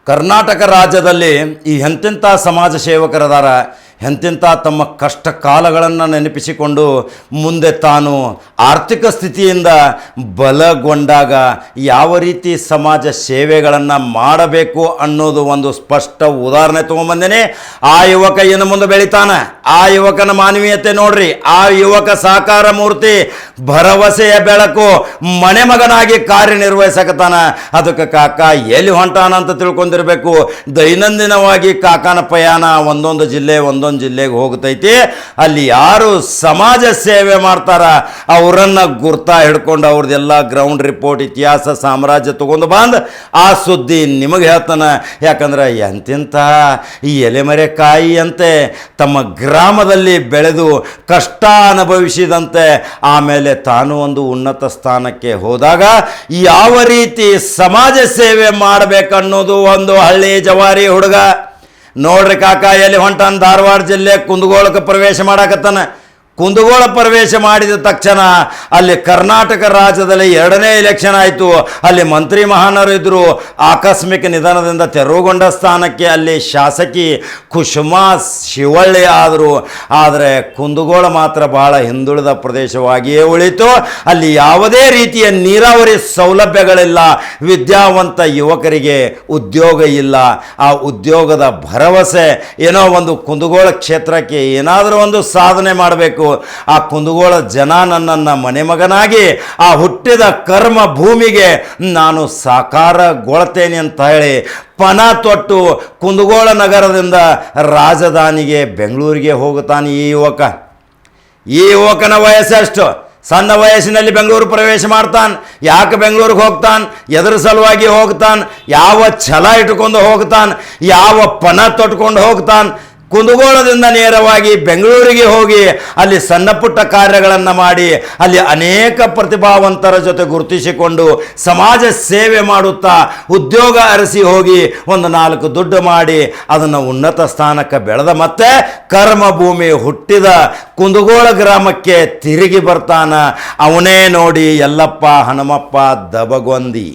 ಕರ್ನಾಟಕ ರಾಜ್ಯದಲ್ಲಿ ಈ ಎಂತೆಂಥ ಸಮಾಜ ಸೇವಕರದಾರ, ಎಂತೆಂಥ ತಮ್ಮ ಕಷ್ಟ ಕಾಲಗಳನ್ನು ನೆನಪಿಸಿಕೊಂಡು ಮುಂದೆ ತಾನು ಆರ್ಥಿಕ ಸ್ಥಿತಿಯಿಂದ ಬಲಗೊಂಡಾಗ ಯಾವ ರೀತಿ ಸಮಾಜ ಸೇವೆಗಳನ್ನು ಮಾಡಬೇಕು ಅನ್ನೋದು ಒಂದು ಸ್ಪಷ್ಟ ಉದಾಹರಣೆ ತೊಗೊಂಬಂದೇನೆ. ಆ ಯುವಕ ಇನ್ನು ಮುಂದೆ ಬೆಳಿತಾನೆ. ಆ ಯುವಕನ ಮಾನವೀಯತೆ ನೋಡ್ರಿ. ಆ ಯುವಕ ಸಾಕಾರ ಮೂರ್ತಿ, ಭರವಸೆಯ ಬೆಳಕು, ಮನೆ ಮಗನಾಗಿ ಕಾರ್ಯನಿರ್ವಹಿಸಕತ್ತಾನ. ಅದಕ್ಕೆ ಕಾಕ ಎಲ್ಲಿ ಹೊಂಟಾನ ಅಂತ ತಿಳ್ಕೊಂಡಿರ್ಬೇಕು. ದೈನಂದಿನವಾಗಿ ಕಾಕನ ಪ್ರಯಾಣ ಒಂದೊಂದು ಜಿಲ್ಲೆಗೆ ಹೋಗ್ತೈತಿ. ಅಲ್ಲಿ ಯಾರು ಸಮಾಜ ಸೇವೆ ಮಾಡ್ತಾರ ಅವರನ್ನು ಗುರ್ತಾ ಹಿಡ್ಕೊಂಡು ಅವ್ರದ್ದೆಲ್ಲ ಗ್ರೌಂಡ್ ರಿಪೋರ್ಟ್, ಇತಿಹಾಸ, ಸಾಮ್ರಾಜ್ಯ ತಗೊಂಡು ಬಂದು ಆ ಸುದ್ದಿ ನಿಮಗೆ ಹೇಳ್ತಾನೆ. ಯಾಕಂದ್ರೆ ಎಂತೆಂಥ ಈ ಎಲೆಮರೆಕಾಯಿ ಅಂತೆ ತಮ್ಮ ಗ್ರಾಮದಲ್ಲಿ ಬೆಳೆದು ಕಷ್ಟ ಅನುಭವಿಸಿದಂತೆ ಆಮೇಲೆ ತಾನು ಒಂದು ಉನ್ನತ ಸ್ಥಾನಕ್ಕೆ ಹೋದಾಗ ಯಾವ ರೀತಿ ಸಮಾಜ ಸೇವೆ ಮಾಡಬೇಕನ್ನೋದು ಒಂದು ಹಳ್ಳಿ ಜವಾರಿ ಹುಡುಗ ನೋಡ್ರಿ. ಕಾಕ ಎಲ್ಲಿ ಹೊಂಟಾನ? ಧಾರವಾಡ ಜಿಲ್ಲೆ ಕುಂದಗೋಳಕ್ಕೆ ಪ್ರವೇಶ ಮಾಡಕತ್ತಾನ. ಕುಂದಗೋಳ ಪ್ರವೇಶ ಮಾಡಿದ ತಕ್ಷಣ ಅಲ್ಲಿ ಕರ್ನಾಟಕ ರಾಜ್ಯದಲ್ಲಿ 2ನೇ ಎಲೆಕ್ಷನ್ ಆಯಿತು. ಅಲ್ಲಿ ಮಂತ್ರಿ ಮಹಾನವರು ಇದ್ದರು. ಆಕಸ್ಮಿಕ ನಿಧನದಿಂದ ತೆರವುಗೊಂಡ ಸ್ಥಾನಕ್ಕೆ ಅಲ್ಲಿ ಶಾಸಕಿ ಕುಸುಮಾ ಶಿವಳ್ಳಿ ಆದರು. ಆದರೆ ಕುಂದಗೋಳ ಮಾತ್ರ ಬಹಳ ಹಿಂದುಳಿದ ಪ್ರದೇಶವಾಗಿಯೇ ಉಳಿತು. ಅಲ್ಲಿ ಯಾವುದೇ ರೀತಿಯ ನೀರಾವರಿ ಸೌಲಭ್ಯಗಳಿಲ್ಲ. ವಿದ್ಯಾವಂತ ಯುವಕರಿಗೆ ಉದ್ಯೋಗ ಇಲ್ಲ. ಆ ಉದ್ಯೋಗದ ಭರವಸೆ ಏನೋ ಒಂದು ಕುಂದಗೋಳ ಕ್ಷೇತ್ರಕ್ಕೆ ಏನಾದರೂ ಒಂದು ಸಾಧನೆ ಮಾಡಬೇಕು. ಆ ಕುಂದಗೋಳ ಜನ ನನ್ನನ್ನು ಮನೆ ಮಗನಾಗಿ ಆ ಹುಟ್ಟಿದ ಕರ್ಮ ಭೂಮಿಗೆ ನಾನು ಸಾಕಾರಗೊಳ್ತೇನೆ ಅಂತ ಹೇಳಿ ಪಣ ತೊಟ್ಟು ಕುಂದಗೋಳ ನಗರದಿಂದ ರಾಜಧಾನಿಗೆ ಬೆಂಗಳೂರಿಗೆ ಹೋಗುತ್ತಾನೆ ಈ ಯುವಕ. ಈ ಯುವಕನ ವಯಸ್ಸೆಷ್ಟು? ಸಣ್ಣ ವಯಸ್ಸಿನಲ್ಲಿ ಬೆಂಗಳೂರು ಪ್ರವೇಶ ಮಾಡ್ತಾನೆ. ಯಾಕೆ ಬೆಂಗಳೂರಿಗೆ ಹೋಗ್ತಾನೆ? ಎದರ ಸಲುವಾಗಿ ಹೋಗ್ತಾನೆ? ಯಾವ ಛಲ ಇಟ್ಕೊಂಡು ಹೋಗ್ತಾನೆ? ಯಾವ ಪಣ ತೊಟ್ಕೊಂಡು ಹೋಗ್ತಾನೆ? ಕುಂದಗೋಳದಿಂದ ನೇರವಾಗಿ ಬೆಂಗಳೂರಿಗೆ ಹೋಗಿ ಅಲ್ಲಿ ಸಣ್ಣ ಪುಟ್ಟ ಕಾರ್ಯಗಳನ್ನು ಮಾಡಿ ಅಲ್ಲಿ ಅನೇಕ ಪ್ರತಿಭಾವಂತರ ಜೊತೆ ಗುರುತಿಸಿಕೊಂಡು ಸಮಾಜ ಸೇವೆ ಮಾಡುತ್ತಾ ಉದ್ಯೋಗ ಅರಸಿ ಹೋಗಿ ಒಂದು 4 ದುಡ್ಡು ಮಾಡಿ ಅದನ್ನು ಉನ್ನತ ಸ್ಥಾನಕ್ಕೆ ಬೆಳೆದ ಮತ್ತೆ ಕರ್ಮಭೂಮಿ ಹುಟ್ಟಿದ ಕುಂದಗೋಳ ಗ್ರಾಮಕ್ಕೆ ತಿರುಗಿ ಬರ್ತಾನ. ಅವನೇ ನೋಡಿ ಯಲ್ಲಪ್ಪ ಹನುಮಪ್ಪ ದಬಗೊಂದಿ.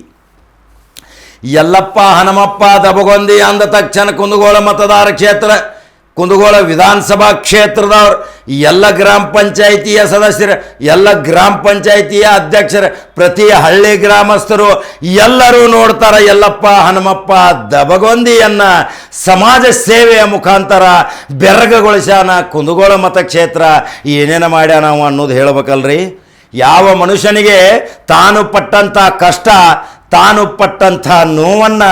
ಯಲ್ಲಪ್ಪ ಹನುಮಪ್ಪ ದಬಗೊಂದಿ ಅಂದ ತಕ್ಷಣ ಕುಂದಗೋಳ ಮತದಾರ ಕ್ಷೇತ್ರ, ಕುಂದಗೋಳ ವಿಧಾನಸಭಾ ಕ್ಷೇತ್ರದವ್ರು, ಎಲ್ಲ ಗ್ರಾಮ ಪಂಚಾಯಿತಿಯ ಸದಸ್ಯರು, ಎಲ್ಲ ಗ್ರಾಮ ಪಂಚಾಯಿತಿಯ ಅಧ್ಯಕ್ಷರು, ಪ್ರತಿ ಹಳ್ಳಿ ಗ್ರಾಮಸ್ಥರು ಎಲ್ಲರೂ ನೋಡ್ತಾರೆ ಯಲ್ಲಪ್ಪ ಹನುಮಪ್ಪ ದಬಗೊಂದಿಯನ್ನು ಸಮಾಜ ಸೇವೆಯ ಮುಖಾಂತರ ಬೆರಗುಗೊಳಿಸ್ಯಾನ. ಕುಂದಗೋಳ ಮತಕ್ಷೇತ್ರ ಏನೇನು ಮಾಡ್ಯಾನ ನಾವು ಅನ್ನೋದು ಹೇಳ್ಬೇಕಲ್ರಿ. ಯಾವ ಮನುಷ್ಯನಿಗೆ ತಾನು ಪಟ್ಟಂಥ ಕಷ್ಟ, ತಾನು ಪಟ್ಟಂಥ ನೋವನ್ನು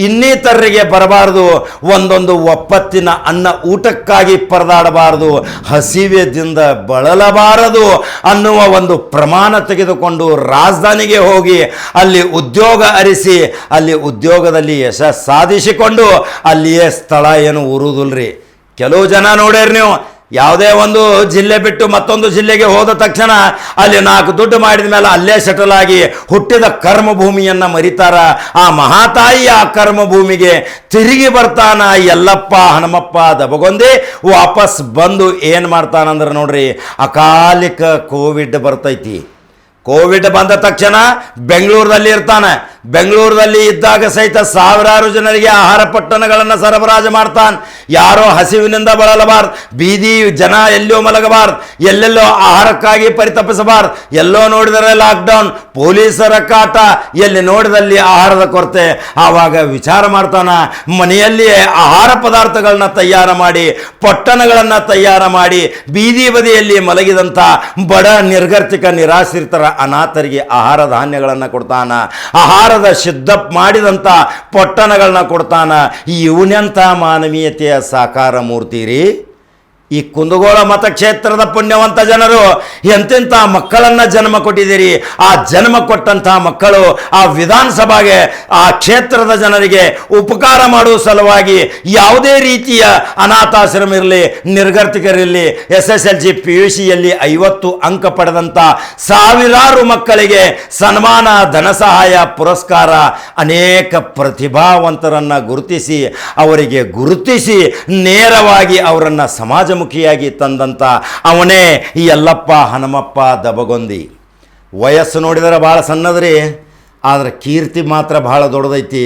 ಇನ್ನಿತರರಿಗೆ ಬರಬಾರ್ದು. ಒಂದೊಂದು ಒಪ್ಪತ್ತಿನ ಅನ್ನ ಊಟಕ್ಕಾಗಿ ಪರದಾಡಬಾರದು, ಹಸಿವೆದಿಂದ ಬಳಲಬಾರದು ಅನ್ನುವ ಒಂದು ಪ್ರಮಾಣ ತೆಗೆದುಕೊಂಡು ರಾಜಧಾನಿಗೆ ಹೋಗಿ ಅಲ್ಲಿ ಉದ್ಯೋಗ ಅರಿಸಿ ಅಲ್ಲಿ ಉದ್ಯೋಗದಲ್ಲಿ ಯಶಸ್ಸು ಸಾಧಿಸಿಕೊಂಡು ಅಲ್ಲಿಯೇ ಸ್ಥಳ ಏನು ಉರುವುದಿಲ್ರಿ. ಕೆಲವು ಜನ ನೋಡ್ಯಾರ ನೀವು, ಯಾವುದೇ ಒಂದು ಜಿಲ್ಲೆ ಬಿಟ್ಟು ಮತ್ತೊಂದು ಜಿಲ್ಲೆಗೆ ಹೋದ ತಕ್ಷಣ ಅಲ್ಲಿ 4 ದುಡ್ಡು ಮಾಡಿದ ಮೇಲೆ ಅಲ್ಲೇ ಸೆಟಲ್ ಆಗಿ ಹುಟ್ಟಿದ ಕರ್ಮಭೂಮಿಯನ್ನು ಮರಿತಾರ. ಆ ಮಹಾತಾಯಿಯ ಆ ಕರ್ಮಭೂಮಿಗೆ ತಿರುಗಿ ಬರ್ತಾನ ಯಲ್ಲಪ್ಪ ಹನುಮಪ್ಪ ದಬಗೊಂದಿ. ವಾಪಸ್ ಬಂದು ಏನು ಮಾಡ್ತಾನಂದ್ರೆ ನೋಡ್ರಿ, ಅಕಾಲಿಕ ಕೋವಿಡ್ ಬರ್ತೈತಿ. ಕೋವಿಡ್ ಬಂದ ತಕ್ಷಣ ಬೆಂಗಳೂರಲ್ಲಿ ಇರ್ತಾನೆ. ಬೆಂಗಳೂರಲ್ಲಿ ಇದ್ದಾಗ ಸಹಿತ ಸಾವಿರಾರು ಜನರಿಗೆ ಆಹಾರ ಪೊಟ್ಟಣಗಳನ್ನು ಸರಬರಾಜು ಮಾಡ್ತಾನೆ. ಯಾರೋ ಹಸಿವಿನಿಂದ ಬಳಲಬಾರ್ದು, ಬೀದಿ ಜನ ಎಲ್ಲೋ ಮಲಗಬಾರ್ದು, ಎಲ್ಲೆಲ್ಲೋ ಆಹಾರಕ್ಕಾಗಿ ಪರಿತಪಿಸಬಾರ್ದು. ಎಲ್ಲೋ ನೋಡಿದರೆ ಲಾಕ್ಡೌನ್, ಪೊಲೀಸರ ಕಾಟ, ಎಲ್ಲಿ ನೋಡಿದಲ್ಲಿ ಆಹಾರದ ಕೊರತೆ. ಆವಾಗ ವಿಚಾರ ಮಾಡ್ತಾನ, ಮನೆಯಲ್ಲಿಯೇ ಆಹಾರ ಪದಾರ್ಥಗಳನ್ನ ತಯಾರು ಮಾಡಿ, ಪೊಟ್ಟಣಗಳನ್ನು ತಯಾರು ಮಾಡಿ ಬೀದಿ ಬದಿಯಲ್ಲಿ ಮಲಗಿದಂಥ ಬಡ ನಿರ್ಗತಿಕ ನಿರಾಶ್ರಿತರ ಅನಾಥರಿಗೆ ಆಹಾರ ಧಾನ್ಯಗಳನ್ನು ಕೊಡ್ತಾನ. ಆಹಾರದ ಸಿದ್ಧ ಮಾಡಿದಂಥ ಪೊಟ್ಟಣಗಳನ್ನ ಕೊಡ್ತಾನ. ಇವನೆಂಥ ಮಾನವೀಯತೆಯ ಸಾಕಾರ ಮೂರ್ತಿ ರೀ. ಈ ಕುಂದಗೋಳ ಮತಕ್ಷೇತ್ರದ ಪುಣ್ಯವಂತ ಜನರು ಎಂತೆಂಥ ಮಕ್ಕಳನ್ನು ಜನ್ಮ ಕೊಟ್ಟಿದ್ದೀರಿ. ಆ ಜನ್ಮ ಕೊಟ್ಟಂಥ ಮಕ್ಕಳು ಆ ವಿಧಾನಸಭೆಗೆ, ಆ ಕ್ಷೇತ್ರದ ಜನರಿಗೆ ಉಪಕಾರ ಮಾಡುವ ಸಲುವಾಗಿ ಯಾವುದೇ ರೀತಿಯ ಅನಾಥಾಶ್ರಮ ಇರಲಿ, ನಿರ್ಗತಿಕರಿರಲಿ, SSLC PUCಯಲ್ಲಿ 50 ಅಂಕ ಪಡೆದಂಥ ಸಾವಿರಾರು ಮಕ್ಕಳಿಗೆ ಸನ್ಮಾನ, ಧನ ಸಹಾಯ, ಪುರಸ್ಕಾರ, ಅನೇಕ ಪ್ರತಿಭಾವಂತರನ್ನು ಗುರುತಿಸಿ ನೇರವಾಗಿ ಅವರನ್ನು ಸಮಾಜಮುಖಿಯಾಗಿ ತಂದಂಥ ಅವನೇ ಈ ಯಲ್ಲಪ್ಪ ಹನುಮಪ್ಪ ದಬಗೊಂದಿ. ವಯಸ್ಸು ನೋಡಿದರೆ ಭಾಳ ಸಣ್ಣದ್ರಿ, ಆದರೆ ಕೀರ್ತಿ ಮಾತ್ರ ಬಹಳ ದೊಡ್ಡದೈತಿ.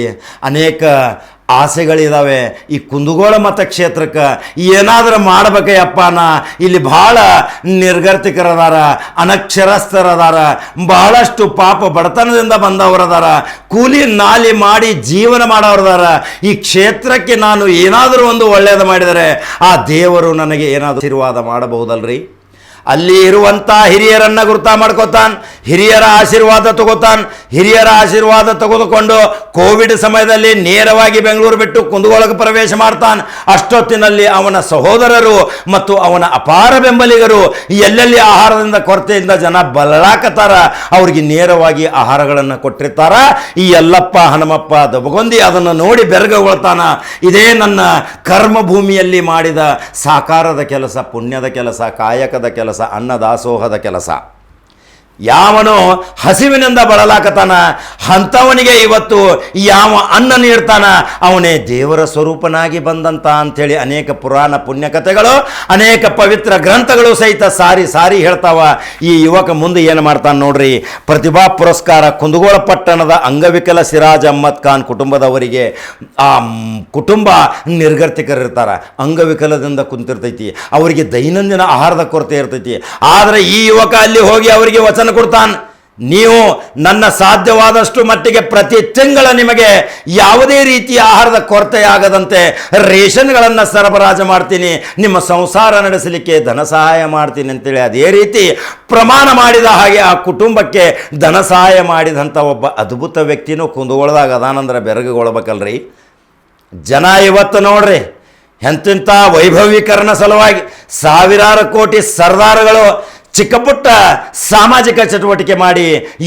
ಅನೇಕ ಆಸೆಗಳಿದ್ದಾವೆ. ಈ ಕುಂದಗೋಳ ಮತಕ್ಷೇತ್ರಕ್ಕೆ ಏನಾದರೂ ಮಾಡ್ಬೇಕಯ್ಯಪ್ಪ, ಇಲ್ಲಿ ಭಾಳ ನಿರ್ಗತಿಕರದಾರ, ಅನಕ್ಷರಸ್ಥರದಾರ, ಬಹಳಷ್ಟು ಪಾಪ ಬಡತನದಿಂದ ಬಂದವರದಾರ, ಕೂಲಿ ನಾಲಿ ಮಾಡಿ ಜೀವನ ಮಾಡೋರದಾರ. ಈ ಕ್ಷೇತ್ರಕ್ಕೆ ನಾನು ಏನಾದರೂ ಒಂದು ಒಳ್ಳೆಯದು ಮಾಡಿದರೆ ಆ ದೇವರು ನನಗೆ ಏನಾದರೂ ಆಶೀರ್ವಾದ ಮಾಡಬಹುದಲ್ರಿ. ಅಲ್ಲಿ ಇರುವಂಥ ಹಿರಿಯರನ್ನು ಗುರ್ತ ಮಾಡ್ಕೋತಾನೆ, ಹಿರಿಯರ ಆಶೀರ್ವಾದ ತಗೋತಾನೆ. ಹಿರಿಯರ ಆಶೀರ್ವಾದ ತೆಗೆದುಕೊಂಡು ಕೋವಿಡ್ ಸಮಯದಲ್ಲಿ ನೇರವಾಗಿ ಬೆಂಗಳೂರು ಬಿಟ್ಟು ಕುಂದಗೋಳಕ್ಕೆ ಪ್ರವೇಶ ಮಾಡ್ತಾನೆ. ಅಷ್ಟೊತ್ತಿನಲ್ಲಿ ಅವನ ಸಹೋದರರು ಮತ್ತು ಅವನ ಅಪಾರ ಬೆಂಬಲಿಗರು ಎಲ್ಲೆಲ್ಲಿ ಆಹಾರದಿಂದ ಕೊರತೆಯಿಂದ ಜನ ಬಳಲಾಕತ್ತಾರ, ಅವ್ರಿಗೆ ನೇರವಾಗಿ ಆಹಾರಗಳನ್ನು ಕೊಟ್ಟಿರ್ತಾರ. ಈ ಯಲ್ಲಪ್ಪ ಹನುಮಪ್ಪ ದಬಗೊಂದಿ ಅದನ್ನು ನೋಡಿ ಬೆರಗುಗೊಳ್ತಾನ. ಇದೇ ನನ್ನ ಕರ್ಮಭೂಮಿಯಲ್ಲಿ ಮಾಡಿದ ಸಾಕಾರದ ಕೆಲಸ, ಪುಣ್ಯದ ಕೆಲಸ, ಕಾಯಕದ ಕೆಲಸ, ಅನ್ನದಾಸೋಹದ ಕೆಲಸ. ಯಾವನು ಹಸಿವಿನಿಂದ ಬಳಲಾಕತಾನ ಅಂಥವನಿಗೆ ಇವತ್ತು ಯಾವ ಅನ್ನ ನೀಡ್ತಾನ ಅವನೇ ದೇವರ ಸ್ವರೂಪನಾಗಿ ಬಂದಂತ ಅಂಥೇಳಿ ಅನೇಕ ಪುರಾಣ ಪುಣ್ಯಕಥೆಗಳು, ಅನೇಕ ಪವಿತ್ರ ಗ್ರಂಥಗಳು ಸಹಿತ ಸಾರಿ ಸಾರಿ ಹೇಳ್ತಾವ. ಈ ಯುವಕ ಮುಂದೆ ಏನು ಮಾಡ್ತಾನೆ ನೋಡ್ರಿ. ಪ್ರತಿಭಾ ಪುರಸ್ಕಾರ ಕುಂದಗೋಳ ಪಟ್ಟಣದ ಅಂಗವಿಕಲ ಸಿರಾಜ್ ಅಹ್ಮದ್ ಖಾನ್ ಕುಟುಂಬದವರಿಗೆ, ಆ ಕುಟುಂಬ ನಿರ್ಗತಿಕರಿರ್ತಾರ, ಅಂಗವಿಕಲದಿಂದ ಕುಂತಿರ್ತೈತಿ, ಅವರಿಗೆ ದೈನಂದಿನ ಆಹಾರದ ಕೊರತೆ ಇರ್ತೈತಿ. ಆದರೆ ಈ ಯುವಕ ಅಲ್ಲಿ ಹೋಗಿ ಅವರಿಗೆ ವಚನ ಕೊಡ್ತಾನೆ, ನೀವು ನನ್ನ ಸಾಧ್ಯವಾದಷ್ಟು ಮಟ್ಟಿಗೆ ಪ್ರತಿ ತಿಂಗಳ ನಿಮಗೆ ಯಾವುದೇ ರೀತಿಯ ಆಹಾರದ ಕೊರತೆಯಾಗದಂತೆ ರೇಷನ್ಗಳನ್ನು ಸರಬರಾಜು ಮಾಡ್ತೀನಿ, ನಿಮ್ಮ ಸಂಸಾರ ನಡೆಸಲಿಕ್ಕೆ ಧನ ಸಹಾಯ ಮಾಡ್ತೀನಿ ಅಂತೇಳಿ ಅದೇ ರೀತಿ ಪ್ರಮಾಣ ಮಾಡಿದ ಹಾಗೆ ಆ ಕುಟುಂಬಕ್ಕೆ ಧನ ಸಹಾಯ ಮಾಡಿದಂಥ ಒಬ್ಬ ಅದ್ಭುತ ವ್ಯಕ್ತಿನೂ ಕುಂದಗೋಳದಾಗ ಅದಾನಂದ್ರೆ ಬೆರಗುಗೊಳ್ಬೇಕಲ್ರಿ. ಜನ ಇವತ್ತು ನೋಡ್ರಿ ಎಂತೆಂಥ ವೈಭವೀಕರಣ ಸಲುವಾಗಿ ಸಾವಿರಾರು ಕೋಟಿ ಸರ್ದಾರಗಳು ಚಿಕ್ಕ ಪುಟ್ಟ ಸಾಮಾಜಿಕ ಚಟುವಟಿಕೆ ಮಾಡಿ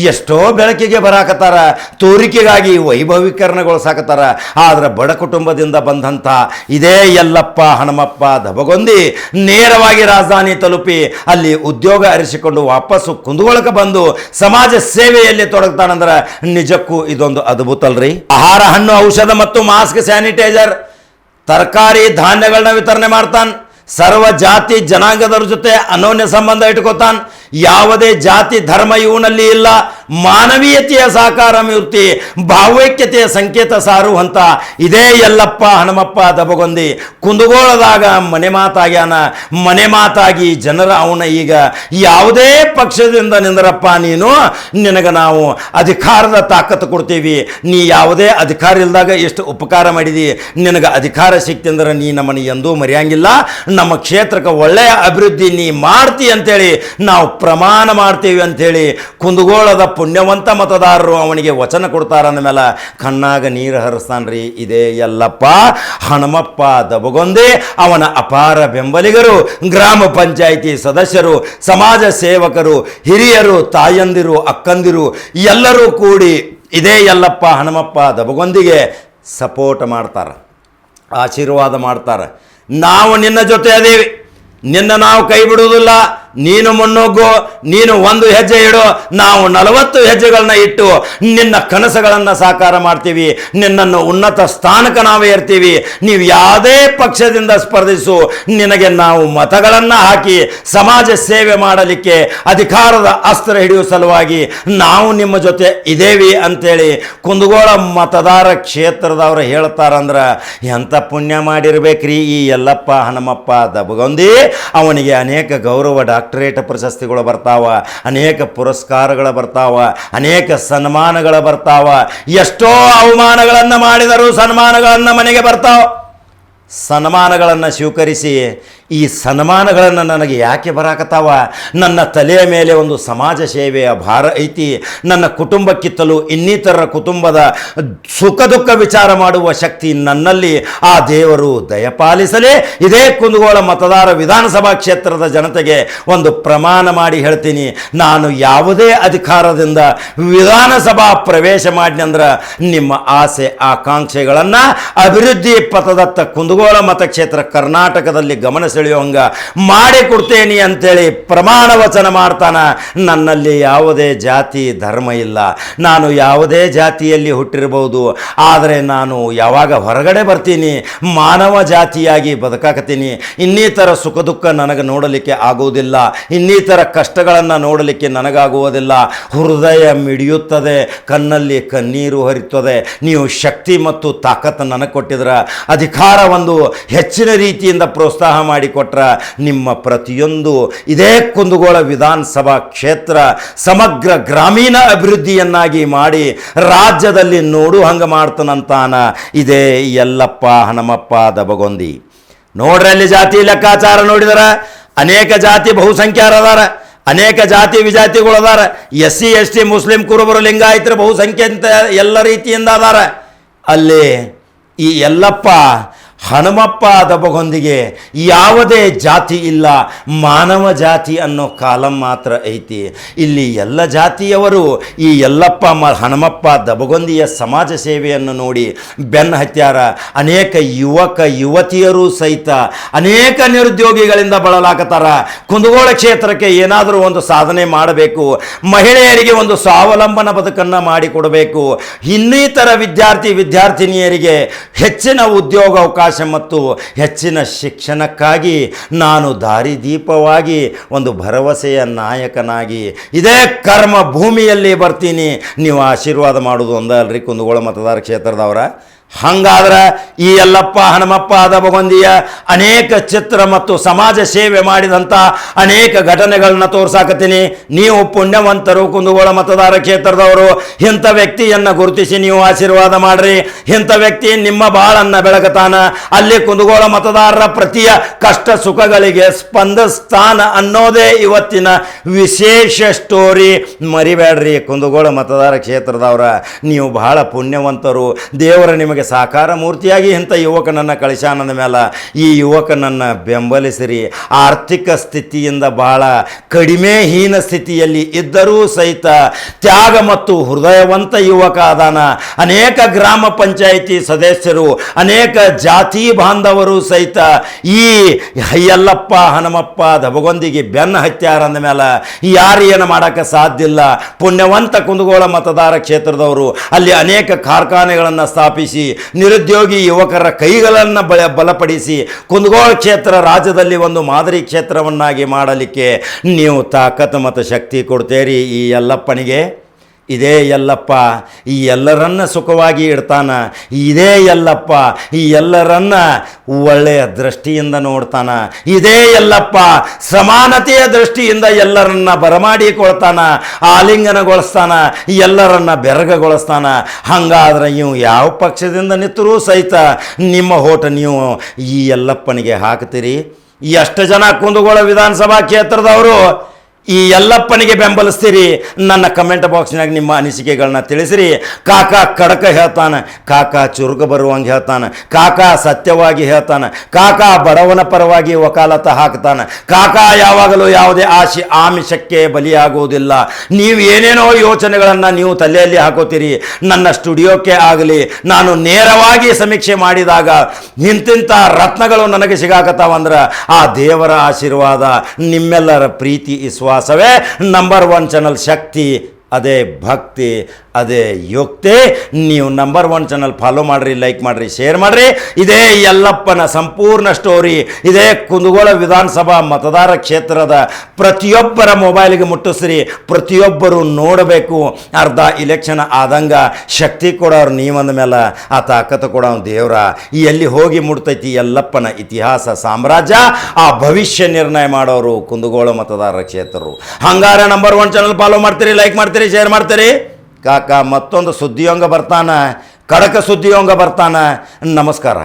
ಎಷ್ಟೋ ಬೆಳಕಿಗೆ ಬರಾಕತ್ತಾರ, ತೋರಿಕೆಗಾಗಿ ವೈಭವೀಕರಣಗೊಳಿಸಾಕತ್ತಾರ. ಆದ್ರೆ ಬಡ ಕುಟುಂಬದಿಂದ ಬಂದಂಥ ಇದೇ ಯಲ್ಲಪ್ಪ ಹನುಮಪ್ಪ ದಬಗೊಂದಿ ನೇರವಾಗಿ ರಾಜಧಾನಿ ತಲುಪಿ ಅಲ್ಲಿ ಉದ್ಯೋಗ ಅರಿಸಿಕೊಂಡು ವಾಪಸ್ಸು ಕುಂದಗೋಳಕ್ಕೆ ಬಂದು ಸಮಾಜ ಸೇವೆಯಲ್ಲಿ ತೊಡಗ್ತಾನಂದ್ರೆ ನಿಜಕ್ಕೂ ಇದೊಂದು ಅದ್ಭುತ ಅಲ್ರಿ. ಆಹಾರ, ಹಣ್ಣು, ಔಷಧ ಮತ್ತು ಮಾಸ್ಕ್, ಸ್ಯಾನಿಟೈಸರ್, ತರಕಾರಿ, ಧಾನ್ಯಗಳನ್ನ ವಿತರಣೆ ಮಾಡ್ತಾನೆ. ಸರ್ವ ಜಾತಿ ಜನಾಂಗದವ್ರ ಜೊತೆ ಅನೋನ್ಯ ಸಂಬಂಧ ಇಟ್ಕೋತಾನೆ. ಯಾವುದೇ ಜಾತಿ ಧರ್ಮ ಇವನಲ್ಲಿ ಇಲ್ಲ. ಮಾನವೀಯತೆಯ ಸಾಕಾರ ಮೂರ್ತಿ, ಭಾವೈಕ್ಯತೆಯ ಸಂಕೇತ ಸಾರುವಂತ ಇದೇ ಯಲ್ಲಪ್ಪ ಹನುಮಪ್ಪ ದಬಗೊಂದಿ ಕುಂದಗೋಳದಾಗ ಮನೆ ಮಾತಾಗ್ಯಾನ. ಮನೆ ಮಾತಾಗಿ ಜನರ ಅವನ ಈಗ ಯಾವುದೇ ಪಕ್ಷದಿಂದ ನಿಂದರಪ್ಪ, ನೀನು ನಿನಗೆ ನಾವು ಅಧಿಕಾರದ ತಾಕತ್ತು ಕೊಡ್ತೀವಿ, ನೀ ಯಾವುದೇ ಅಧಿಕಾರ ಇಲ್ದಾಗ ಎಷ್ಟು ಉಪಕಾರ ಮಾಡಿದಿ, ನಿನಗೆ ಅಧಿಕಾರ ಸಿಕ್ತಂದ್ರೆ ನೀ ನಮ್ಮನ್ನು ಎಂದೂ ಮರೆಯಂಗಿಲ್ಲ, ನಮ್ಮ ಕ್ಷೇತ್ರಕ್ಕೆ ಒಳ್ಳೆಯ ಅಭಿವೃದ್ಧಿ ನೀ ಮಾಡ್ತಿ ಅಂತೇಳಿ ನಾವು ಪ್ರಮಾಣ ಮಾಡ್ತೀವಿ ಅಂಥೇಳಿ ಕುಂದಗೋಳದ ಪುಣ್ಯವಂತ ಮತದಾರರು ಅವನಿಗೆ ವಚನ ಕೊಡ್ತಾರಂದ ಮೇಲೆ ಕಣ್ಣಾಗ ನೀರು ಹರಿಸ್ತಾನ್ರಿ ಇದೇ ಯಲ್ಲಪ್ಪ ಹನುಮಪ್ಪ ದಬಗೊಂದಿ. ಅವನ ಅಪಾರ ಬೆಂಬಲಿಗರು, ಗ್ರಾಮ ಪಂಚಾಯಿತಿ ಸದಸ್ಯರು, ಸಮಾಜ ಸೇವಕರು, ಹಿರಿಯರು, ತಾಯಂದಿರು, ಅಕ್ಕಂದಿರು ಎಲ್ಲರೂ ಕೂಡಿ ಇದೇ ಯಲ್ಲಪ್ಪ ಹನುಮಪ್ಪ ದಬಗೊಂದಿಗೆ ಸಪೋರ್ಟ್ ಮಾಡ್ತಾರೆ, ಆಶೀರ್ವಾದ ಮಾಡ್ತಾರೆ. ನಾವು ನಿನ್ನ ಜೊತೆ ಅದೇವಿ, ನಿನ್ನ ನಾವು ಕೈ ಬಿಡುವುದಿಲ್ಲ, ನೀನು ಮುನ್ನುಗ್ಗು, ನೀನು ಒಂದು ಹೆಜ್ಜೆ ಇಡು, ನಾವು 40 ಹೆಜ್ಜೆಗಳನ್ನ ಇಟ್ಟು ನಿನ್ನ ಕನಸುಗಳನ್ನು ಸಾಕಾರ ಮಾಡ್ತೀವಿ, ನಿನ್ನನ್ನು ಉನ್ನತ ಸ್ಥಾನಕ್ಕೆ ನಾವು ಏರ್ತೀವಿ, ನೀವು ಯಾವುದೇ ಪಕ್ಷದಿಂದ ಸ್ಪರ್ಧಿಸು, ನಿನಗೆ ನಾವು ಮತಗಳನ್ನು ಹಾಕಿ ಸಮಾಜ ಸೇವೆ ಮಾಡಲಿಕ್ಕೆ ಅಧಿಕಾರದ ಅಸ್ತ್ರ ಹಿಡಿಯುವ ಸಲುವಾಗಿ ನಾವು ನಿಮ್ಮ ಜೊತೆ ಇದೇವಿ ಅಂತೇಳಿ ಕುಂದಗೋಳ ಮತದಾರ ಕ್ಷೇತ್ರದವರು ಹೇಳ್ತಾರಂದ್ರೆ ಎಂಥ ಪುಣ್ಯ ಮಾಡಿರ್ಬೇಕ್ರಿ ಈ ಯಲ್ಲಪ್ಪ ಹನುಮಪ್ಪ ದಬಗೊಂದಿ. ಅವನಿಗೆ ಅನೇಕ ಗೌರವ ಡಾಕ್ಟರೇಟ್ ಪ್ರಶಸ್ತಿಗಳು ಬರ್ತಾವ, ಅನೇಕ ಪುರಸ್ಕಾರಗಳು ಬರ್ತಾವ, ಅನೇಕ ಸನ್ಮಾನಗಳು ಬರ್ತಾವ. ಎಷ್ಟೋ ಅವಮಾನಗಳನ್ನು ಮಾಡಿದರೂ ಸನ್ಮಾನಗಳನ್ನು ಮನೆಗೆ ಬರ್ತಾವ. ಸನ್ಮಾನಗಳನ್ನು ಸ್ವೀಕರಿಸಿ ಈ ಸನ್ಮಾನಗಳನ್ನು ನನಗೆ ಯಾಕೆ ಬರಾಕತ್ತಾವ, ನನ್ನ ತಲೆಯ ಮೇಲೆ ಒಂದು ಸಮಾಜ ಸೇವೆಯ ಭಾರ ಐತಿ, ನನ್ನ ಕುಟುಂಬಕ್ಕಿತ್ತಲೂ ಇನ್ನಿತರ ಕುಟುಂಬದ ಸುಖ ದುಃಖ ವಿಚಾರ ಮಾಡುವ ಶಕ್ತಿ ನನ್ನಲ್ಲಿ ಆ ದೇವರು ದಯಪಾಲಿಸಲೇ. ಇದೇ ಕುಂದಗೋಳ ಮತದಾರ ವಿಧಾನಸಭಾ ಕ್ಷೇತ್ರದ ಜನತೆಗೆ ಒಂದು ಪ್ರಮಾಣ ಮಾಡಿ ಹೇಳ್ತೀನಿ, ನಾನು ಯಾವುದೇ ಅಧಿಕಾರದಿಂದ ವಿಧಾನಸಭಾ ಪ್ರವೇಶ ಮಾಡಿನಂದ್ರೆ ನಿಮ್ಮ ಆಸೆ ಆಕಾಂಕ್ಷೆಗಳನ್ನು ಅಭಿವೃದ್ಧಿ ಪಥದತ್ತ ಕುಂದಗೋಳ ಮತಕ್ಷೇತ್ರ ಕರ್ನಾಟಕದಲ್ಲಿ ಗಮನ ಸೆಳೆಯುವಂಗ ಮಾಡಿ ಕೊಡ್ತೇನೆ ಅಂತೇಳಿ ಪ್ರಮಾಣ ವಚನ ಮಾಡ್ತಾನ. ನನ್ನಲ್ಲಿ ಯಾವುದೇ ಜಾತಿ ಧರ್ಮ ಇಲ್ಲ, ನಾನು ಯಾವುದೇ ಜಾತಿಯಲ್ಲಿ ಹುಟ್ಟಿರಬಹುದು, ಆದರೆ ನಾನು ಯಾವಾಗ ಹೊರಗಡೆ ಬರ್ತೀನಿ ಮಾನವ ಜಾತಿಯಾಗಿ ಬದುಕಾಕತ್ತೀನಿ. ಇನ್ನಿತರ ಸುಖ ದುಃಖ ನನಗೆ ನೋಡಲಿಕ್ಕೆ ಆಗುವುದಿಲ್ಲ, ಇನ್ನಿತರ ಕಷ್ಟಗಳನ್ನು ನೋಡಲಿಕ್ಕೆ ನನಗಾಗುವುದಿಲ್ಲ. ಹೃದಯ ಮಿಡಿಯುತ್ತದೆ, ಕಣ್ಣಲ್ಲಿ ಕಣ್ಣೀರು ಹರಿಯುತ್ತದೆ. ನೀವು ಶಕ್ತಿ ಮತ್ತು ತಾಕತ್ತು ನನಗೆ ಕೊಟ್ಟಿದ್ರ, ಅಧಿಕಾರ ಒಂದು ಹೆಚ್ಚಿನ ರೀತಿಯಿಂದ ಪ್ರೋತ್ಸಾಹ ಮಾಡಿಕೊಟ್ರ ನಿಮ್ಮ ಪ್ರತಿಯೊಂದು ಇದೇ ಕುಂದಗೋಳ ವಿಧಾನಸಭಾ ಕ್ಷೇತ್ರ ಸಮಗ್ರ ಗ್ರಾಮೀಣ ಅಭಿವೃದ್ಧಿಯನ್ನಾಗಿ ಮಾಡಿ ರಾಜ್ಯದಲ್ಲಿ ನೋಡು ಹಂಗೆ ಮಾಡ್ತಾನಂತಾನ ಇದೇ ಯಲ್ಲಪ್ಪ ಹನುಮಪ್ಪ ದಬಗೊಂದಿ. ನೋಡ್ರಿ ಅಲ್ಲಿ ಜಾತಿ ಲೆಕ್ಕಾಚಾರ ನೋಡಿದಾರ, ಅನೇಕ ಜಾತಿ ಬಹುಸಂಖ್ಯಾರದಾರ, ಅನೇಕ ಜಾತಿ ವಿಜಾತಿಗಳು ಅದಾರ. SC ST ಮುಸ್ಲಿಂ ಕುರುಬರು ಲಿಂಗಾಯತರು ಬಹುಸಂಖ್ಯೆ ಅಂತ ಎಲ್ಲ ರೀತಿಯಿಂದ ಅದಾರ. ಅಲ್ಲಿ ಈ ಯಲ್ಲಪ್ಪ ಹನುಮಪ್ಪ ದಬಗೊಂದಿಗೆ ಯಾವುದೇ ಜಾತಿ ಇಲ್ಲ, ಮಾನವ ಜಾತಿ ಅನ್ನೋ ಕಾಲಂ ಮಾತ್ರ ಐತಿ. ಇಲ್ಲಿ ಎಲ್ಲ ಜಾತಿಯವರು ಈ ಯಲ್ಲಪ್ಪ ಹನುಮಪ್ಪ ದಬಗೊಂದಿಯ ಸಮಾಜ ಸೇವೆಯನ್ನು ನೋಡಿ ಬೆನ್ನು ಹತ್ಯಾರ. ಅನೇಕ ಯುವಕ ಯುವತಿಯರು ಸಹಿತ ಅನೇಕ ನಿರುದ್ಯೋಗಿಗಳಿಂದ ಬಳಲಾಕತ್ತಾರ. ಕುಂದಗೋಳ ಕ್ಷೇತ್ರಕ್ಕೆ ಏನಾದರೂ ಒಂದು ಸಾಧನೆ ಮಾಡಬೇಕು, ಮಹಿಳೆಯರಿಗೆ ಒಂದು ಸ್ವಾವಲಂಬನ ಬದುಕನ್ನು ಮಾಡಿಕೊಡಬೇಕು, ಇನ್ನಿತರ ವಿದ್ಯಾರ್ಥಿನಿಯರಿಗೆ ಹೆಚ್ಚಿನ ಉದ್ಯೋಗಾವಕಾಶ ಮತ್ತು ಹೆಚ್ಚಿನ ಶಿಕ್ಷಣಕ್ಕಾಗಿ ನಾನು ದಾರಿದೀಪವಾಗಿ ಒಂದು ಭರವಸೆಯ ನಾಯಕನಾಗಿ ಇದೇ ಕರ್ಮ ಭೂಮಿಯಲ್ಲಿ ಬರ್ತೀನಿ. ನೀವು ಆಶೀರ್ವಾದ ಮಾಡೋದು ಒಂದಲ್ರಿ ಕುಂದಗೋಳ ಮತದಾರ ಕ್ಷೇತ್ರದವರ. ಹಂಗಾದ್ರೆ ಈ ಯಲ್ಲಪ್ಪ ಹನುಮಪ್ಪ ದಬಗೊಂದಿಯ ಅನೇಕ ಚಿತ್ರ ಮತ್ತು ಸಮಾಜ ಸೇವೆ ಮಾಡಿದಂಥ ಅನೇಕ ಘಟನೆಗಳನ್ನ ತೋರ್ಸಾಕತ್ತೀನಿ. ನೀವು ಪುಣ್ಯವಂತರು, ಕುಂದಗೋಳ ಮತದಾರ ಕ್ಷೇತ್ರದವರು. ಇಂಥ ವ್ಯಕ್ತಿಯನ್ನು ಗುರುತಿಸಿ ನೀವು ಆಶೀರ್ವಾದ ಮಾಡ್ರಿ. ಇಂಥ ವ್ಯಕ್ತಿ ನಿಮ್ಮ ಬಾಳನ್ನು ಬೆಳಗತಾನ. ಅಲ್ಲಿ ಕುಂದಗೋಳ ಮತದಾರರ ಪ್ರತಿಯ ಕಷ್ಟ ಸುಖಗಳಿಗೆ ಸ್ಪಂದಿಸ್ತಾನ ಅನ್ನೋದೇ ಇವತ್ತಿನ ವಿಶೇಷ ಸ್ಟೋರಿ. ಮರಿಬೇಡ್ರಿ ಕುಂದಗೋಳ ಮತದಾರ ಕ್ಷೇತ್ರದವರ, ನೀವು ಬಹಳ ಪುಣ್ಯವಂತರು. ದೇವರ ನಿಮಗೆ ಸಾಕಾರ ಮೂರ್ತಿಯಾಗಿ ಇಂಥ ಯುವಕನನ್ನು ಕಳಿಸಾನಂದ ಮೇಲೆ ಈ ಯುವಕನನ್ನು ಬೆಂಬಲಿಸಿರಿ. ಆರ್ಥಿಕ ಸ್ಥಿತಿಯಿಂದ ಬಹಳ ಕಡಿಮೆ ಹೀನ ಸ್ಥಿತಿಯಲ್ಲಿ ಇದ್ದರೂ ಸಹಿತ ತ್ಯಾಗ ಮತ್ತು ಹೃದಯವಂತ ಯುವಕ ಅದಾನ. ಅನೇಕ ಗ್ರಾಮ ಪಂಚಾಯಿತಿ ಸದಸ್ಯರು, ಅನೇಕ ಜಾತಿ ಬಾಂಧವರು ಸಹಿತ ಈ ಯಲ್ಲಪ್ಪ ಹನುಮಪ್ಪ ದಬಗೊಂದಿಗೆ ಬೆನ್ನು ಹತ್ಯಾರ ಅಂದ ಮೇಲೆ ಯಾರು ಏನು ಮಾಡೋಕ್ಕೆ ಸಾಧ್ಯ ಇಲ್ಲ. ಪುಣ್ಯವಂತ ಕುಂದಗೋಳ ಮತದಾರ ಕ್ಷೇತ್ರದವರು ಅಲ್ಲಿ ಅನೇಕ ಕಾರ್ಖಾನೆಗಳನ್ನು ಸ್ಥಾಪಿಸಿ ನಿರುದ್ಯೋಗಿ ಯುವಕರ ಕೈಗಳನ್ನು ಬಲಪಡಿಸಿ ಕುಂದಗೋಳ ಕ್ಷೇತ್ರ ರಾಜ್ಯದಲ್ಲಿ ಒಂದು ಮಾದರಿ ಕ್ಷೇತ್ರವನ್ನಾಗಿ ಮಾಡಲಿಕ್ಕೆ ನೀವು ತಾಕತ್ತು ಮತ್ತು ಶಕ್ತಿ ಕೊಡ್ತೀರಿ ಈ ಯಲ್ಲಪ್ಪನಿಗೆ. ಇದೇ ಯಲ್ಲಪ್ಪ ಈ ಎಲ್ಲರನ್ನ ಸುಖವಾಗಿ ಇಡ್ತಾನ. ಇದೇ ಯಲ್ಲಪ್ಪ ಈ ಎಲ್ಲರನ್ನ ಒಳ್ಳೆಯ ದೃಷ್ಟಿಯಿಂದ ನೋಡ್ತಾನ. ಇದೇ ಯಲ್ಲಪ್ಪ ಸಮಾನತೆಯ ದೃಷ್ಟಿಯಿಂದ ಎಲ್ಲರನ್ನ ಬರಮಾಡಿಕೊಳ್ತಾನ, ಆಲಿಂಗನಗೊಳಿಸ್ತಾನ, ಎಲ್ಲರನ್ನ ಬೆರಗಗೊಳಿಸ್ತಾನ. ಹಂಗಾದ್ರೆ ನೀವು ಯಾವ ಪಕ್ಷದಿಂದ ನಿಂತರೂ ಸಹಿತ ನಿಮ್ಮ ಹೋಟ ನೀವು ಈ ಯಲ್ಲಪ್ಪನಿಗೆ ಹಾಕ್ತೀರಿ. ಎಷ್ಟು ಜನ ಕುಂದಗೋಳ ವಿಧಾನಸಭಾ ಕ್ಷೇತ್ರದವರು ಈ ಯಲ್ಲಪ್ಪನಿಗೆ ಬೆಂಬಲಿಸ್ತೀರಿ? ನನ್ನ ಕಮೆಂಟ್ ಬಾಕ್ಸ್ನಾಗ ನಿಮ್ಮ ಅನಿಸಿಕೆಗಳನ್ನ ತಿಳಿಸಿರಿ. ಕಾಕ ಕಡಕ ಹೇಳ್ತಾನೆ, ಕಾಕ ಚುರುಕು ಬರುವಂಗೆ ಹೇಳ್ತಾನೆ, ಕಾಕ ಸತ್ಯವಾಗಿ ಹೇಳ್ತಾನೆ, ಕಾಕ ಬಡವನ ಪರವಾಗಿ ವಕಾಲತ ಹಾಕ್ತಾನೆ, ಕಾಕ ಯಾವಾಗಲೂ ಯಾವುದೇ ಆಮಿಷಕ್ಕೆ ಬಲಿಯಾಗುವುದಿಲ್ಲ. ನೀವು ಏನೇನೋ ಯೋಚನೆಗಳನ್ನು ನೀವು ತಲೆಯಲ್ಲಿ ಹಾಕೋತೀರಿ. ನನ್ನ ಸ್ಟುಡಿಯೋಕ್ಕೆ ಆಗಲಿ ನಾನು ನೇರವಾಗಿ ಸಮೀಕ್ಷೆ ಮಾಡಿದಾಗ ಇಂತಿಂಥ ರತ್ನಗಳು ನನಗೆ ಸಿಗಾಕತ್ತಾವಂದ್ರೆ ಆ ದೇವರ ಆಶೀರ್ವಾದ, ನಿಮ್ಮೆಲ್ಲರ ಪ್ರೀತಿ ವಿಶ್ವಾಸವೇ ನಂಬರ್ 1 ಚಾನಲ್ ಶಕ್ತಿ. ಅದೇ ಭಕ್ತಿ, ಅದೇ ಯುಕ್ತಿ. ನೀವು ನಂಬರ್ 1 ಚಾನಲ್ ಫಾಲೋ ಮಾಡಿರಿ, ಲೈಕ್ ಮಾಡಿರಿ, ಶೇರ್ ಮಾಡಿರಿ. ಇದೇ ಯಲ್ಲಪ್ಪನ ಸಂಪೂರ್ಣ ಸ್ಟೋರಿ ಇದೇ ಕುಂದಗೋಳ ವಿಧಾನಸಭಾ ಮತದಾರ ಕ್ಷೇತ್ರದ ಪ್ರತಿಯೊಬ್ಬರ ಮೊಬೈಲಿಗೆ ಮುಟ್ಟಿಸ್ರಿ. ಪ್ರತಿಯೊಬ್ಬರು ನೋಡಬೇಕು. ಅರ್ಧ ಇಲೆಕ್ಷನ್ ಆದಂಗ ಶಕ್ತಿ ಕೊಡೋರು ನೀವಂದ ಮೇಲೆ ಆ ತಾಕತ್ತು ಕೊಡೋ ದೇವ್ರ ಎಲ್ಲಿ ಹೋಗಿ ಮುಟ್ತೈತಿ ಯಲ್ಲಪ್ಪನ ಇತಿಹಾಸ ಸಾಮ್ರಾಜ್ಯ. ಆ ಭವಿಷ್ಯ ನಿರ್ಣಯ ಮಾಡೋರು ಕುಂದಗೋಳ ಮತದಾರ ಕ್ಷೇತ್ರರು. ಹಂಗಾರೆ ನಂಬರ್ 1 ಚಾನಲ್ ಫಾಲೋ ಮಾಡ್ತೀರಿ, ಲೈಕ್ ಮಾಡ್ತೀರಿ, ಶೇರ್ ಮಾಡ್ತೀರಿ. ಕಾಕ ಮತ್ತೊಂದು ಸುದ್ದಿಯೊಂಗ ಬರ್ತಾನ, ಕಡಕ ಸುದ್ದಿಯೊಂಗ ಬರ್ತಾನ. ನಮಸ್ಕಾರ.